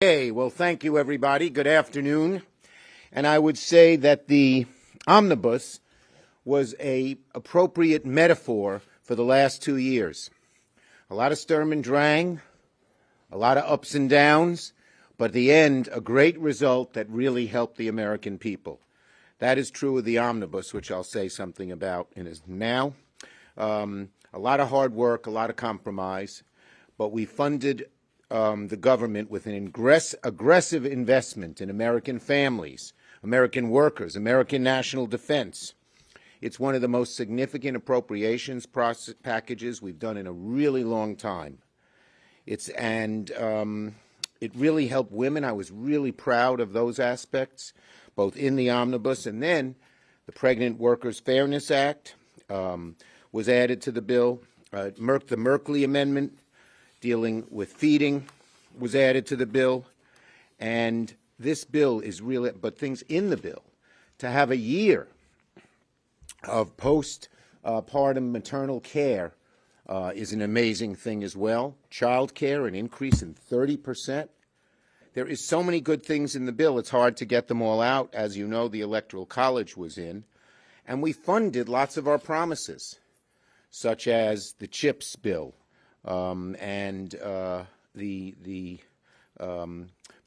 Hey, well, thank you, everybody. Good afternoon. And I would say that the Omnibus was an appropriate metaphor for the last 2 years. A lot of Sturm and Drang, a lot of ups and downs, but at the end, a great result that really helped the American people. That is true of the Omnibus, which I'll say something about now. A lot of hard work, a lot of compromise, but we funded the government with an aggressive investment in American families, American workers, American national defense. It's one of the most significant appropriations packages we've done in a really long time. It really helped women. I was really proud of those aspects, both in the Omnibus, and then the Pregnant Workers Fairness Act was added to the bill. The Merkley Amendment dealing with feeding was added to the bill. And this bill is really, but things in the bill, to have a year of postpartum maternal care is an amazing thing as well. Child care, an increase in 30%. There is so many good things in the bill, it's hard to get them all out. As you know, the Electoral College was in. And we funded lots of our promises, such as the CHIPS bill and the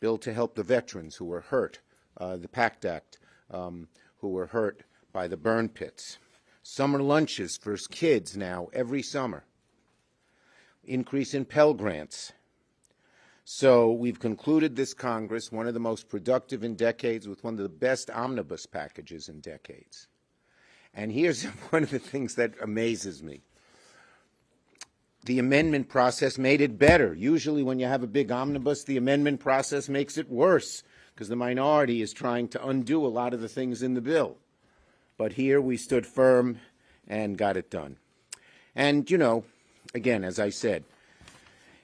bill to help the veterans who were hurt, the PACT Act, who were hurt by the burn pits. Summer lunches for kids now every summer. Increase in Pell Grants. So we've concluded this Congress, one of the most productive in decades, with one of the best omnibus packages in decades. And here's one of the things that amazes me. The amendment process made it better. Usually when you have a big omnibus, the amendment process makes it worse because the minority is trying to undo a lot of the things in the bill. But here we stood firm and got it done. And, you know, again, as I said,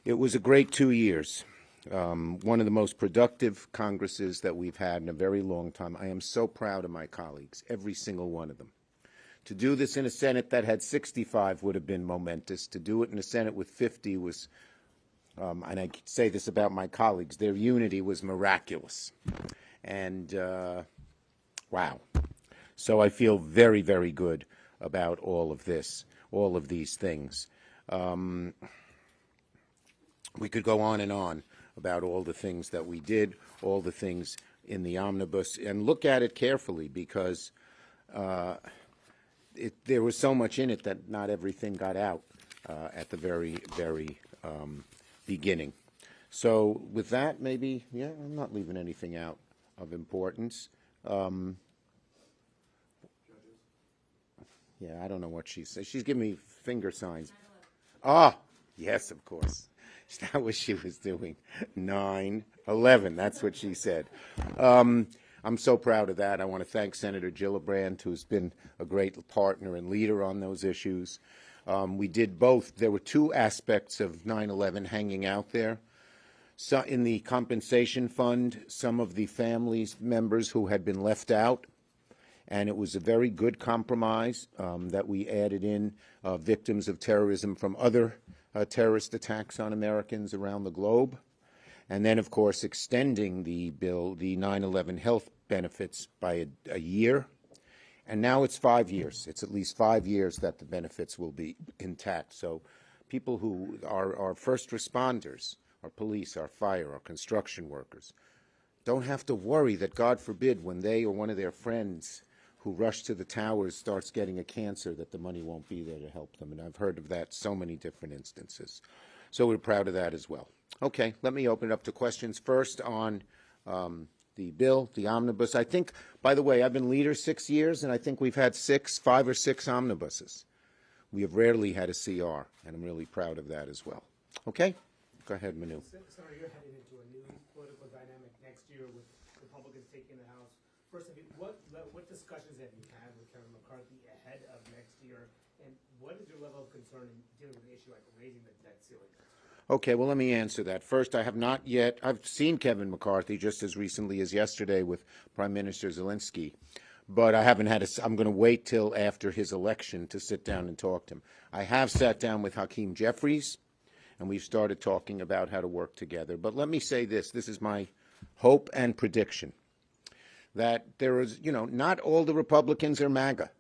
it was a great 2 years. One of the most productive Congresses that we've had in a very long time. I am so proud of my colleagues, every single one of them. To do this in a Senate that had 65 would have been momentous. To do it in a Senate with 50 was, and I say this about my colleagues, their unity was miraculous. And wow. So I feel very, very good about all of this, all of these things. We could go on and on about all the things that we did, all the things in the omnibus, and look at it carefully because there was so much in it that not everything got out at the very, very beginning. So with that, maybe, yeah, I'm not leaving anything out of importance. Yeah, I don't know what she says. She's giving me finger signs. Ah, yes, of course. That was she was doing. 9/11. That's what she said. I'm so proud of that. I want to thank Senator Gillibrand, who's been a great partner and leader on those issues. We did both. There were two aspects of 9/11 hanging out there. So in the compensation fund, some of the families members who had been left out, and it was a very good compromise that we added in victims of terrorism from other terrorist attacks on Americans around the globe. And then, of course, extending the bill, the 9/11 health benefits by a year. And now it's 5 years. It's at least 5 years that the benefits will be intact. So people who are first responders, our police, our fire, our construction workers, don't have to worry that, God forbid, when they or one of their friends who rush to the towers starts getting a cancer, that the money won't be there to help them. And I've heard of that so many different instances. So we're proud of that as well. Okay, let me open it up to questions first on the bill, the omnibus. I think, by the way, I've been leader 6 years, and I think we've had 5 or 6 omnibuses. We have rarely had a CR, and I'm really proud of that as well. Okay? Go ahead, Manu. Senator, you're heading into a new political dynamic next year with Republicans taking the House. First of all, what discussions have you had with Kevin McCarthy ahead of next year, and what is your level of concern in dealing with an issue like raising the debt ceiling? Okay, well, let me answer that. First, I have not yet, I've seen Kevin McCarthy just as recently as yesterday with Prime Minister Zelensky, but I haven't had I'm going to wait till after his election to sit down and talk to him. I have sat down with Hakeem Jeffries, and we've started talking about how to work together. But let me say this. This is my hope and prediction, that there is, not all the Republicans are MAGA.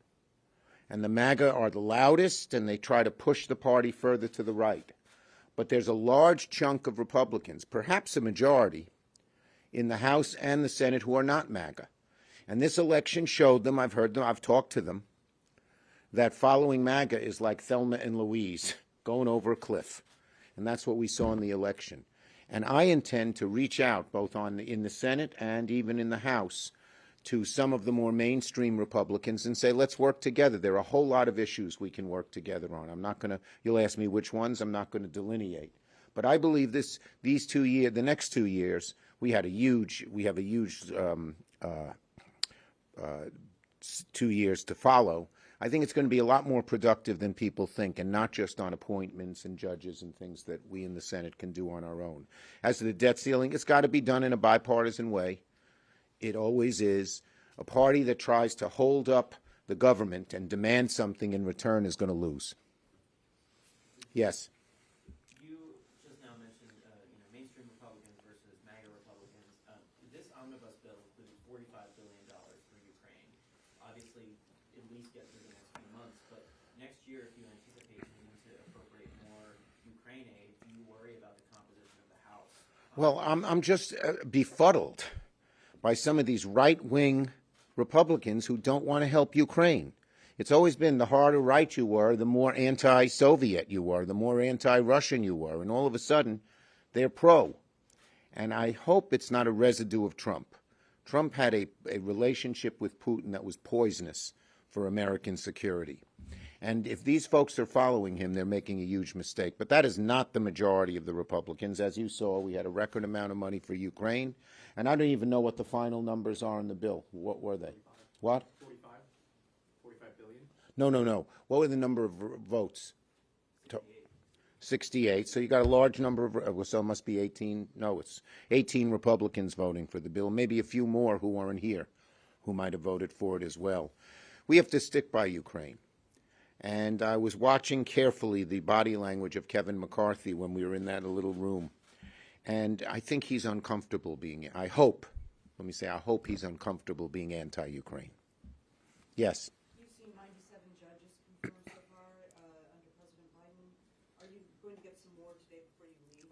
And the MAGA are the loudest, and they try to push the party further to the right. But there's a large chunk of Republicans, perhaps a majority, in the House and the Senate who are not MAGA. And this election showed them, I've heard them, I've talked to them, that following MAGA is like Thelma and Louise, going over a cliff. And that's what we saw in the election. And I intend to reach out, both in the Senate and even in the House, to some of the more mainstream Republicans and say, let's work together. There are a whole lot of issues we can work together on. I'm not going to, you'll ask me which ones, I'm not going to delineate. But I believe the next 2 years, we have a huge 2 years to follow. I think it's going to be a lot more productive than people think, and not just on appointments and judges and things that we in the Senate can do on our own. As to the debt ceiling, it's got to be done in a bipartisan way. It always is. A party that tries to hold up the government and demand something in return is going to lose. Yes. You just now mentioned, mainstream Republicans versus MAGA Republicans. This omnibus bill includes $45 billion for Ukraine. Obviously, at least get through the next few months. But next year, if you anticipate needing to appropriate more Ukraine aid, do you worry about the composition of the House? Well, I'm just befuddled by some of these right-wing Republicans who don't want to help Ukraine. It's always been the harder right you were, the more anti-Soviet you were, the more anti-Russian you were, and all of a sudden, they're pro. And I hope it's not a residue of Trump. Trump had a relationship with Putin that was poisonous for American security. And if these folks are following him, they're making a huge mistake. But that is not the majority of the Republicans. As you saw, we had a record amount of money for Ukraine. And I don't even know what the final numbers are in the bill. What were they? 45. What? 45 billion? No. What were the number of votes? 68. So you got a large number of, so it must be 18. No, it's 18 Republicans voting for the bill. Maybe a few more who aren't here who might have voted for it as well. We have to stick by Ukraine. And I was watching carefully the body language of Kevin McCarthy when we were in that little room. And I think he's uncomfortable I hope he's uncomfortable being anti-Ukraine. Yes? You've seen 97 judges confirmed so far under President Biden. Are you going to get some more today before you leave?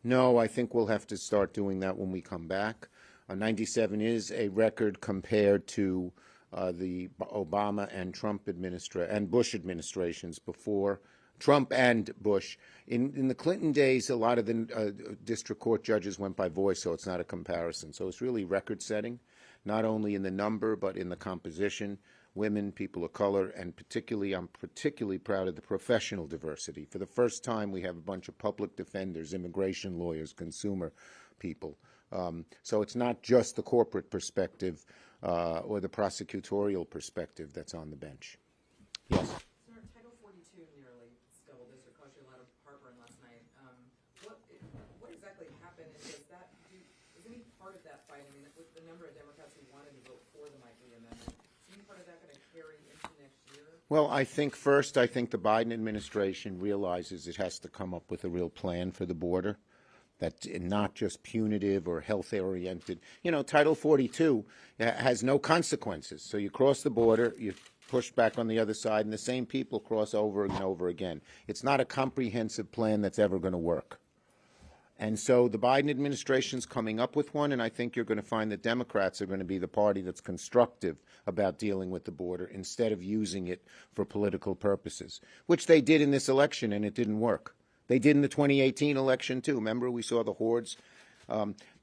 No, I think we'll have to start doing that when we come back. 97 is a record compared to the Obama and Trump and Bush administrations before. Trump and Bush. In the Clinton days, a lot of the district court judges went by voice, so it's not a comparison. So it's really record-setting, not only in the number, but in the composition, women, people of color, and I'm particularly proud of the professional diversity. For the first time, we have a bunch of public defenders, immigration lawyers, consumer people. So it's not just the corporate perspective or the prosecutorial perspective that's on the bench. Yes? Title 42 nearly still district caused you a lot of heartburn last night. What exactly happened, and is any part of that fight? I mean, with the number of Democrats who wanted to vote for the Michael Amendment, is any part of that going to carry into next year? Well, I think the Biden administration realizes it has to come up with a real plan for the border, that's not just punitive or health-oriented. Title 42 has no consequences. So you cross the border, you push back on the other side, and the same people cross over and over again. It's not a comprehensive plan that's ever going to work. And so the Biden administration's coming up with one, and I think you're going to find that Democrats are going to be the party that's constructive about dealing with the border instead of using it for political purposes, which they did in this election, and it didn't work. They did in the 2018 election, too. Remember, we saw the hordes.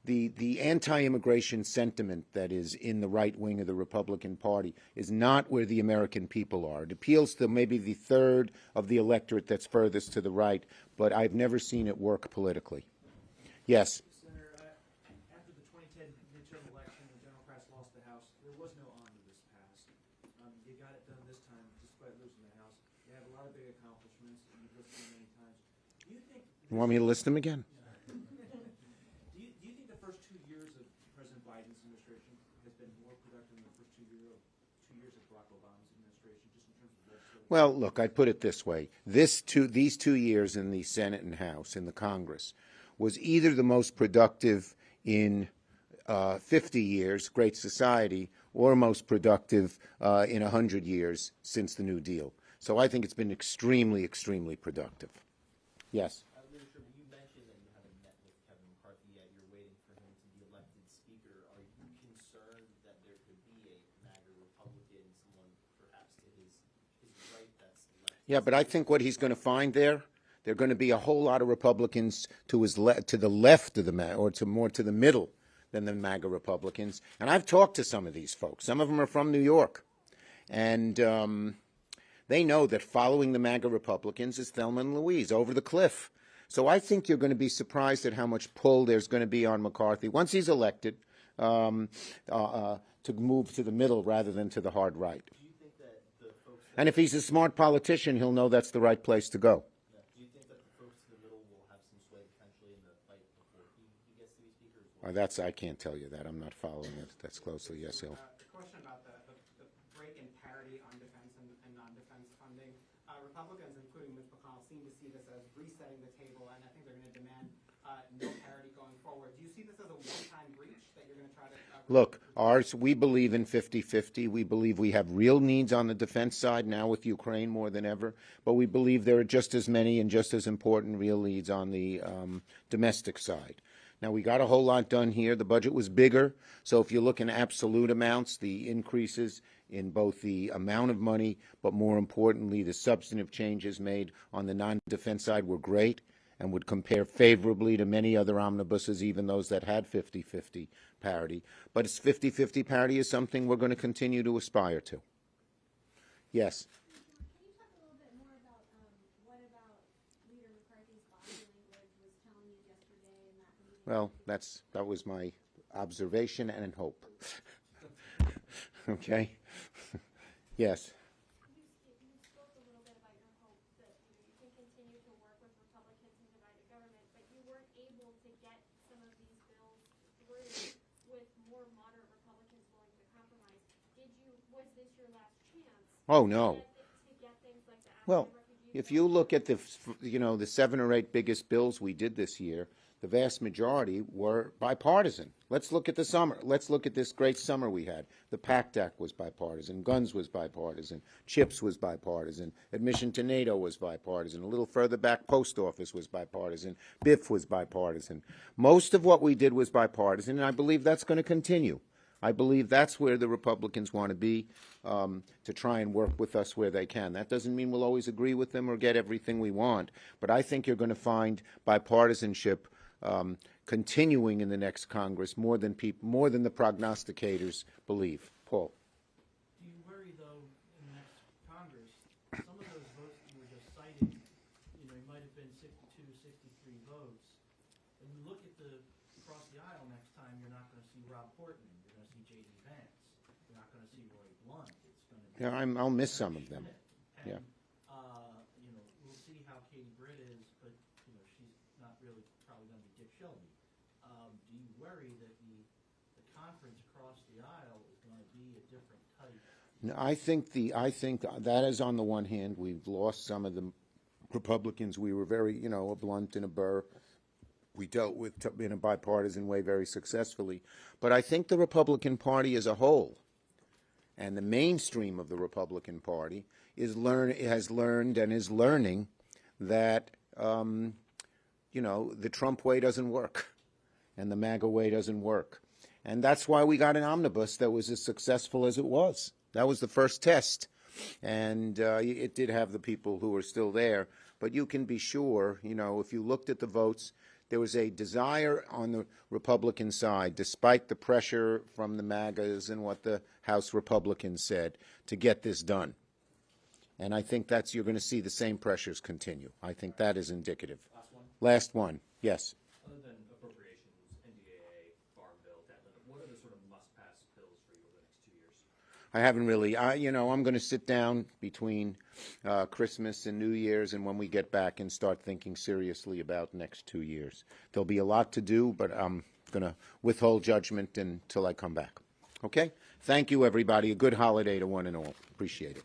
The anti-immigration sentiment that is in the right wing of the Republican Party is not where the American people are. It appeals to maybe the third of the electorate that's furthest to the right, but I've never seen it work politically. Yes? Senator, after the 2010 midterm election, the Democrats lost the House. There was no omnibus passed. They got it done this time despite losing the House. They have a lot of big accomplishments, and you've listed them many times. Do you think... You want me to list them again? Do you think the first 2 years of President Biden's administration has been more productive than the first 2 years of Barack Obama's administration, just in terms of legislative Well, look, I'd put it this way. These 2 years in the Senate and House, in the Congress, was either the most productive in 50 years, Great Society, or most productive in 100 years since the New Deal. So I think it's been extremely, extremely productive. Yes? Leader Schumer, you mentioned that you haven't met with Kevin McCarthy yet. You're waiting for him to be elected Speaker. Are you concerned that there could be a MAGA Republican, someone perhaps to his right that's elected? Yeah, but I think what he's going to find there are going to be a whole lot of Republicans to the left of the MAGA, or more to the middle than the MAGA Republicans. And I've talked to some of these folks. Some of them are from New York. And they know that following the MAGA Republicans is Thelma and Louise, over the cliff. So I think you're going to be surprised at how much pull there's going to be on McCarthy once he's elected to move to the middle rather than to the hard right. Do you think that the folks that, And if he's a smart politician, he'll know that's the right place to go. do you think that the folks in the middle will have some sway potentially in the fight before he gets to be Speaker as well? I can't tell you that. I'm not following it that's closely. Yes, Hill. The question about the break in parity on defense and non-defense funding. Republicans, including Mitch McConnell, seem to see this as resetting the table, and I think they're going to demand no parity going forward. Do you see this as a one-time breach that you're going to try to... Look, we believe in 50-50. We believe we have real needs on the defense side now with Ukraine more than ever, but we believe there are just as many and just as important real needs on the domestic side. Now, we got a whole lot done here. The budget was bigger, so if you look in absolute amounts, the increases in both the amount of money, but more importantly, the substantive changes made on the non-defense side were great and would compare favorably to many other omnibuses, even those that had 50-50 parity. But it's 50-50 parity is something we're going to continue to aspire to. Yes? Can you talk a little bit more about what about Leader McCarthy's body language was telling you yesterday in that meeting? Well, that was my observation and hope. Okay? Yes. You spoke a little bit about your hope that you can continue to work with Republicans and divide the government, but you weren't able to get some of these bills through with more moderate Republicans willing to compromise. Was this your last chance? Oh, no. To get things like the Well, refugee if you look at the 7 or 8 biggest bills we did this year, the vast majority were bipartisan. Let's look at the summer. Let's look at this great summer we had. The PACT Act was bipartisan. Guns was bipartisan. CHIPS was bipartisan. Admission to NATO was bipartisan. A little further back, Post Office was bipartisan. BIF was bipartisan. Most of what we did was bipartisan, and I believe that's going to continue. I believe that's where the Republicans want to be, to try and work with us where they can. That doesn't mean we'll always agree with them or get everything we want, but I think you're going to find bipartisanship continuing in the next Congress more than the prognosticators believe. Paul. Do you worry, though, in the next Congress, some of those votes that you were just citing, it might have been 62, 63 votes. When you look at across the aisle next time, you're not going to see Rob Portman. You're going to see J.D. Vance. You're not going to see Roy Blunt. It's going to be... Yeah, I'll miss some of them. And, Yeah. We'll see how Katie Britt is, but, she's not really probably going to be Dick Shelby. Do you worry that the conference across the aisle is going to be a different type? No, I think that is, on the one hand, we've lost some of the Republicans. We were very, a Blunt and a Burr. We dealt with in a bipartisan way very successfully. But I think the Republican Party as a whole, and the mainstream of the Republican Party, has learned and is learning that, the Trump way doesn't work, and the MAGA way doesn't work. And that's why we got an omnibus that was as successful as it was. That was the first test. And it did have the people who are still there. But you can be sure, if you looked at the votes, there was a desire on the Republican side, despite the pressure from the MAGAs and what the House Republicans said, to get this done. And I think you're going to see the same pressures continue. I think that is indicative. Last one. Yes. Other than appropriations, NDAA, Farm Bill, debt limit, what are the sort of must-pass bills for you over the next 2 years? I haven't really. I'm going to sit down between Christmas and New Year's, and when we get back, and start thinking seriously about the next 2 years. There'll be a lot to do, but I'm going to withhold judgment until I come back. Okay? Thank you, everybody. A good holiday to one and all. Appreciate it.